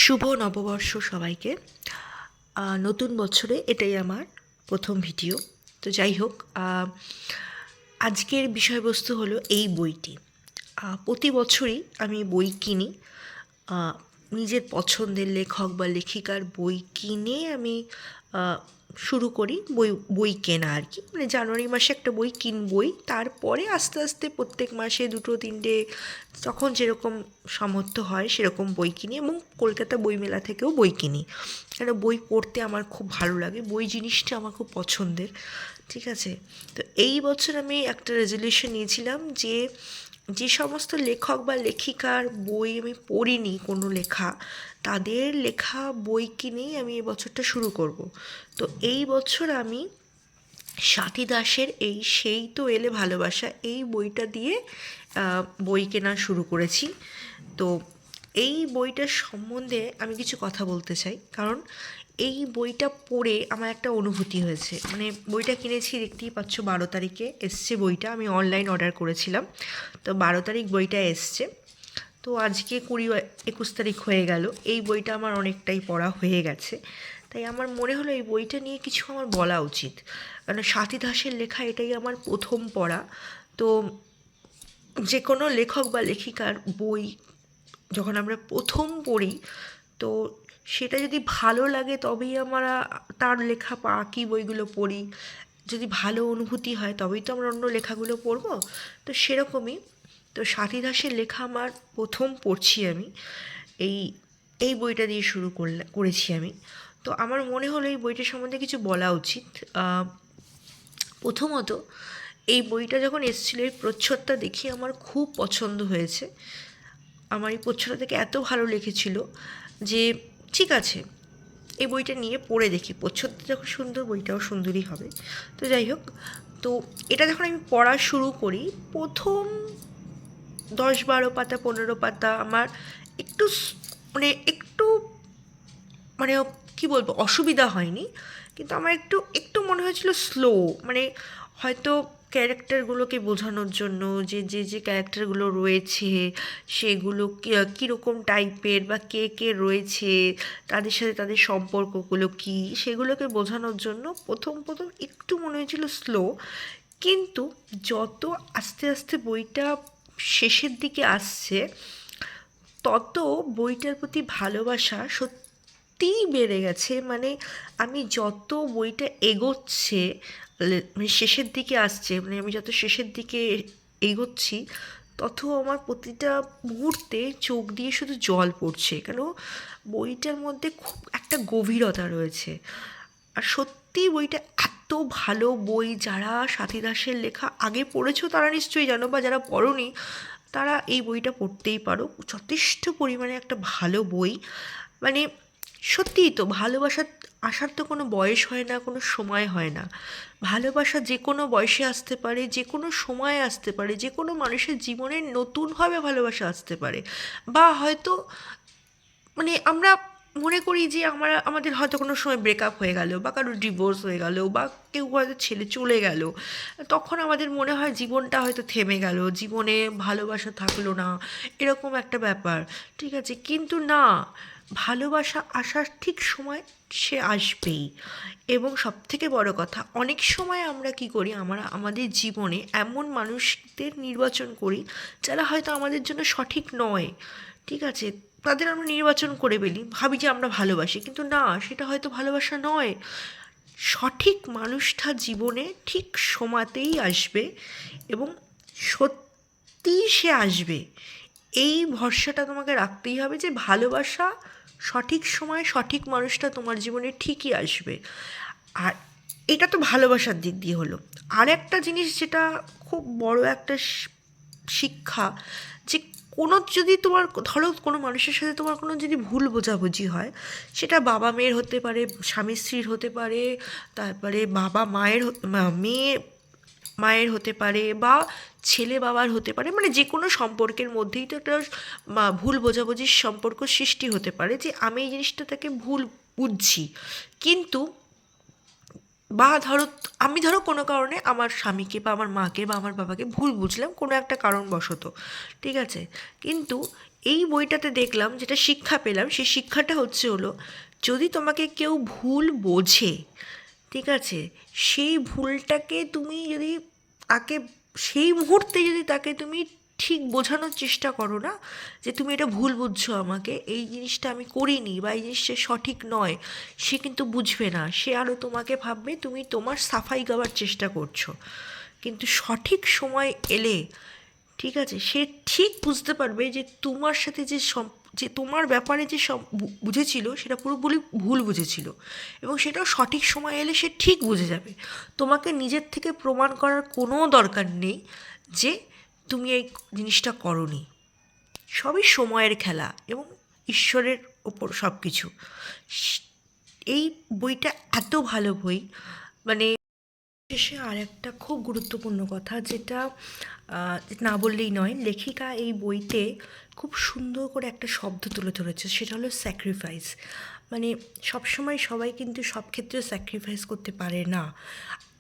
শুভ নববর্ষ সবাইকে। নতুন বছরে এটাই আমার প্রথম ভিডিও। তো যাই হোক, আজকের বিষয়বস্তু হলো এই বইটি। প্রতি বছরই আমি বই কিনি। নিজের পছন্দের লেখক বা লেখিকার বই কিনে আমি শুরু করি বই কেনা আর কি। মানে জানুয়ারি মাসে একটা বই কিনবই, তারপরে আস্তে আস্তে প্রত্যেক মাসে দুটো তিনটে যখন যেরকম সামর্থ্য হয় সেরকম বই কিনি, এবং কলকাতা বইমেলা থেকেও বই কিনি। কেন, বই পড়তে আমার খুব ভালো লাগে, বই জিনিসটা আমার খুব পছন্দের। ঠিক আছে, তো এই বছর আমি একটা রেজলিউশন নিয়েছিলাম যে যে সমস্ত লেখক বা লেখিকার বই আমি পড়িনি কোনো লেখা, তাদের লেখা বই কিনেই আমি এই বছরটা শুরু করব। তো এই বছর আমি স্বাতী দাসের এই সেই তো এলে ভালোবাসা এই বইটা দিয়ে বই কেনা শুরু করেছি। তো এই বইটার সম্বন্ধে আমি কিছু কথা বলতে চাই, কারণ এই বইটা পড়ে আমার একটা অনুভূতি হয়েছে। মানে বইটা কিনেছি, দেখতেই পাচ্ছ 12 তারিখে এসছে বইটা, আমি অনলাইন অর্ডার করেছিলাম। তো 12 তারিখ বইটা এসছে। তো আজকে 20-21 তারিখ হয়ে গেল, এই বইটা আমার অনেকটাই পড়া হয়ে গেছে। তাই আমার মনে হলো এই বইটা নিয়ে কিছু আমার বলা উচিত, কারণ স্বাতী দাসের লেখা এটাই আমার প্রথম পড়া। তো যে কোনো লেখক বা লেখিকার বই যখন আমরা প্রথম পড়ি, তো সেটা যদি ভালো লাগে তবেই আমরা তার লেখা বাকি বইগুলো পড়ি। যদি ভালো অনুভূতি হয় তবেই তো আমরা অন্য লেখাগুলো পড়ব। তো সেরকমই, তো স্বাতী দাসের লেখা আমার প্রথম পড়ছি আমি, এই এই বইটা দিয়ে শুরু করেছি আমি। তো আমার মনে হলো এই বইটার সম্বন্ধে কিছু বলা উচিত। প্রথমত, এই বইটা যখন এসেছিল এই প্রচ্ছদটা দেখে আমার খুব পছন্দ হয়েছে। আমার এই প্রচ্ছদটা থেকে এত ভালো লেগেছিল যে ঠিক আছে, এই বইটা নিয়ে পড়ে দেখি, প্রচ্ছদটা যখন সুন্দর বইটাও সুন্দরই হবে। তো যাই হোক, তো এটা যখন আমি পড়া শুরু করি, প্রথম 10-12 পাতা 15 পাতা আমার একটু একটু মানে কী বলবো, অসুবিধা হয়নি, কিন্তু আমার একটু একটু মনে হয়েছিল স্লো। মানে হয়তো ক্যারেক্টারগুলোকে বোঝানোর জন্য যে যে যে ক্যারেক্টারগুলো রয়েছে সেগুলো কীরকম টাইপের বা কে কে রয়েছে, তাদের সাথে তাদের সম্পর্কগুলো কী, সেগুলোকে বোঝানোর জন্য প্রথম প্রথম একটু মনে হয়েছিল স্লো। কিন্তু যত আস্তে আস্তে বইটা শেষের দিকে আসছে, তত বইটার প্রতি ভালোবাসা সত্যিই বেড়ে গেছে। মানে আমি যত বইটা এগোচ্ছে, মানে শেষের দিকে আসছে, মানে আমি যত শেষের দিকে এগোচ্ছি, তত আমার প্রতিটা মুহূর্তে চোখ দিয়ে শুধু জল পড়ছে, কেন বইটার মধ্যে খুব একটা গভীরতা রয়েছে। আর সত্যি বইটা এত ভালো বই, যারা স্বাতী দাসের লেখা আগে পড়েছো তারা নিশ্চয়ই জানো, বা যারা পড়োনি তারা এই বইটা পড়তেই পারো। যথেষ্ট পরিমাণে একটা ভালো বই। মানে সত্যিই তো, ভালোবাসা আসার তো কোনো বয়স হয় না, কোনো সময় হয় না। ভালোবাসা যে কোনো বয়সে আসতে পারে, যে কোনো সময়ে আসতে পারে, যে কোনো মানুষের জীবনে নতুনভাবে ভালোবাসা আসতে পারে। বা হয়তো মানে আমরা মনে করি যে আমাদের হয়তো কোনো সময় ব্রেকআপ হয়ে গেল, বা কারোর ডিভোর্স হয়ে গেল, বা কেউ হয়তো ছেড়ে চলে গেল, তখন আমাদের মনে হয় জীবনটা হয়তো থেমে গেল, জীবনে ভালোবাসা থাকলো না, এরকম একটা ব্যাপার। ঠিক আছে, কিন্তু না, ভালোবাসা আসার ঠিক সময় সে আসবেই। এবং সবথেকে বড় কথা, অনেক সময় আমরা কি করি, আমরা আমাদের জীবনে এমন মানুষদের নির্বাচন করি যারা হয়তো আমাদের জন্য সঠিক নয়। ঠিক আছে, তাদের আমরা নির্বাচন করে ফেলি, ভাবি যে আমরা ভালোবাসি, কিন্তু না, সেটা হয়তো ভালোবাসা নয়। সঠিক মানুষটা জীবনে ঠিক সময়তেই আসবে, এবং সত্যিই সে আসবে। এই ভরসাটা তোমাকে রাখতেই হবে যে ভালোবাসা সঠিক সময় সঠিক মানুষটা তোমার জীবনে ঠিকই আসবে। আর এটা তো ভালোবাসার দিক দিয়ে হলো। আর একটা জিনিস যেটা খুব বড় একটা শিক্ষা, যে কোনো যদি তোমার ধরো কোনো মানুষের সাথে তোমার কোনো যদি ভুল বোঝাবুঝি হয়, সেটা বাবা মেয়ের হতে পারে, স্বামী স্ত্রীর হতে পারে, তারপরে বাবা মায়ের মেয়ে মায়ের হতে পারে, বা ছেলে বাবার হতে পারে, মানে যে কোনো সম্পর্কের মধ্যেই তো একটা ভুল বোঝাবুঝির সম্পর্ক সৃষ্টি হতে পারে, যে আমি এই জিনিসটাকে ভুল বুঝছি। কিন্তু বা ধরো কোনো কারণে আমার স্বামীকে বা আমার মাকে বা আমার বাবাকে ভুল বুঝলাম কোনো একটা কারণবশত, ঠিক আছে, কিন্তু এই বইটাতে দেখলাম যেটা শিক্ষা পেলাম, সেই শিক্ষাটা হলো যদি তোমাকে কেউ ভুল বোঝে, ঠিক আছে, সেই ভুলটাকে তুমি যদি তাকে সেই মুহূর্তে যদি তাকে তুমি ঠিক বোঝানোর চেষ্টা করো না, যে তুমি এটা ভুল বুঝছো, আমাকে এই জিনিসটা আমি করিনি বা এই জিনিসটা সঠিক নয়, সে কিন্তু বুঝবে না, সে আরও তোমাকে ভাববে তুমি তোমার সাফাই গাওয়ার চেষ্টা করছো। কিন্তু সঠিক সময় এলে, ঠিক আছে, সে ঠিক বুঝতে পারবে যে তোমার সাথে যে তোমার ব্যাপারে যে সব বুঝেছিল সেটা পুরোপুরি ভুল বুঝেছিল, এবং সেটাও সঠিক সময় এলে সে ঠিক বুঝে যাবে। তোমাকে নিজের থেকে প্রমাণ করার কোনো দরকার নেই যে তুমি এই জিনিসটা করোনি। সবই সময়ের খেলা এবং ঈশ্বরের ওপর সব কিছু। এই বইটা এত ভালো বই, মানে শেষে আর একটা খুব গুরুত্বপূর্ণ কথা যেটা না বললেই নয়, লেখিকা এই বইতে খুব সুন্দর করে একটা শব্দ তুলে ধরেছে, সেটা হলো স্যাক্রিফাইস। মানে সবসময় সবাই কিন্তু সব ক্ষেত্রে স্যাক্রিফাইস করতে পারে না।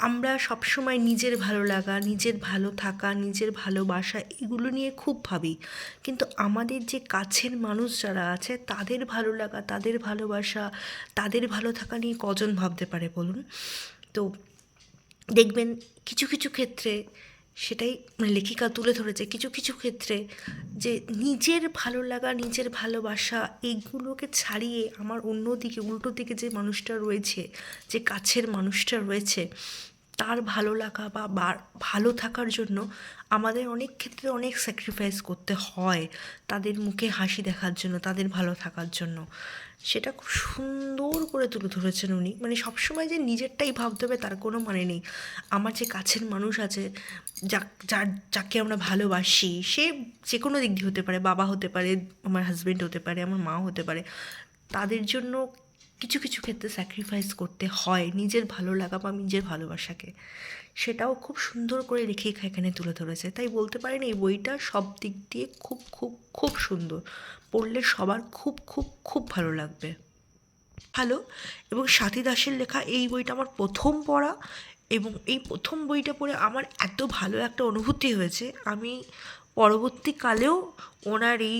আমরা সবসময় নিজের ভালো লাগা, নিজের ভালো থাকা, নিজের ভালোবাসা এগুলো নিয়ে খুব ভাবি, কিন্তু আমাদের যে কাছের মানুষ যারা আছে তাদের ভালো লাগা, তাদের ভালোবাসা, তাদের ভালো থাকা নিয়ে কজন ভাবতে পারে বলুন? তো দেখবেন কিছু কিছু ক্ষেত্রে সেটাই লেখিকা তুলে ধরেছে, কিছু কিছু ক্ষেত্রে যে নিজের ভালো লাগা, নিজের ভালোবাসা এইগুলোকে ছাড়িয়ে আমার অন্যদিকে উল্টো দিকে যে মানুষটা রয়েছে, যে কাছের মানুষটা রয়েছে, তার ভালো লাগা বা ভালো থাকার জন্য আমাদের অনেক ক্ষেত্রে অনেক স্যাক্রিফাইস করতে হয়, তাদের মুখে হাসি দেখার জন্য, তাদের ভালো থাকার জন্য। সেটা খুব সুন্দর করে তুলে ধরেছেন উনি। মানে সবসময় যে নিজেরটাই ভাবতে হবে তার কোনো মানে নেই। আমার যে কাছের মানুষ আছে, যাকে আমরা ভালোবাসি, সে যে কোনো দিক দিয়ে হতে পারে, বাবা হতে পারে, আমার হাজব্যান্ড হতে পারে, আমার মা হতে পারে, তাদের জন্য কিছু কিছু ক্ষেত্রে স্যাক্রিফাইস করতে হয় নিজের ভালো লাগা বা নিজের ভালোবাসাকে। সেটাও খুব সুন্দর করে লেখিকা এখানে তুলে ধরেছে। তাই বলতে পারেন এই বইটা সব দিক দিয়ে খুব খুব খুব সুন্দর, পড়লে সবার খুব খুব খুব ভালো লাগবে। ভালো। এবং স্বাতী দাসের লেখা এই বইটা আমার প্রথম পড়া, এবং এই প্রথম বইটা পড়ে আমার এত ভালো একটা অনুভূতি হয়েছে, আমি পরবর্তীকালেও ওনার এই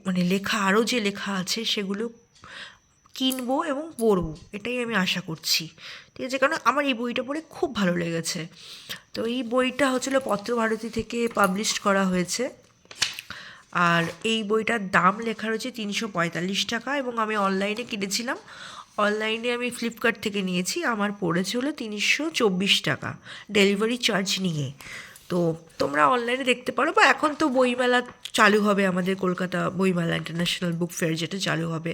মানে লেখা আরও যে লেখা আছে সেগুলো কিনবো এবং পড়বো, এটাই আমি আশা করছি। ঠিক আছে, কারণ আমার এই বইটা পড়ে খুব ভালো লেগেছে। তো এই বইটা পত্রভারতী থেকে পাবলিশ করা হয়েছে, আর এই বইটার দাম লেখা রয়েছে 345 টাকা, এবং আমি অনলাইনে কিনেছিলাম। অনলাইনে আমি ফ্লিপকার্ট থেকে নিয়েছি, আমার পড়েছে 324 টাকা ডেলিভারি চার্জ নিয়ে। তো তোমরা অনলাইনে দেখতে পারো, বা এখন তো বইমেলা চালু হবে, আমাদের কলকাতা বইমেলা ইন্টারন্যাশনাল বুক ফেয়ার যেটা চালু হবে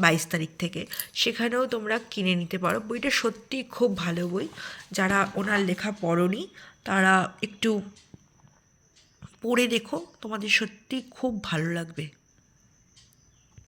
22 তারিখ থেকে, সেখানেও তোমরা কিনে নিতে পারো। বইটা সত্যি খুব ভালো বই। যারা ওনার লেখা পড়োনি তারা একটু পড়ে দেখো, তোমাদের সত্যি খুব ভালো লাগবে।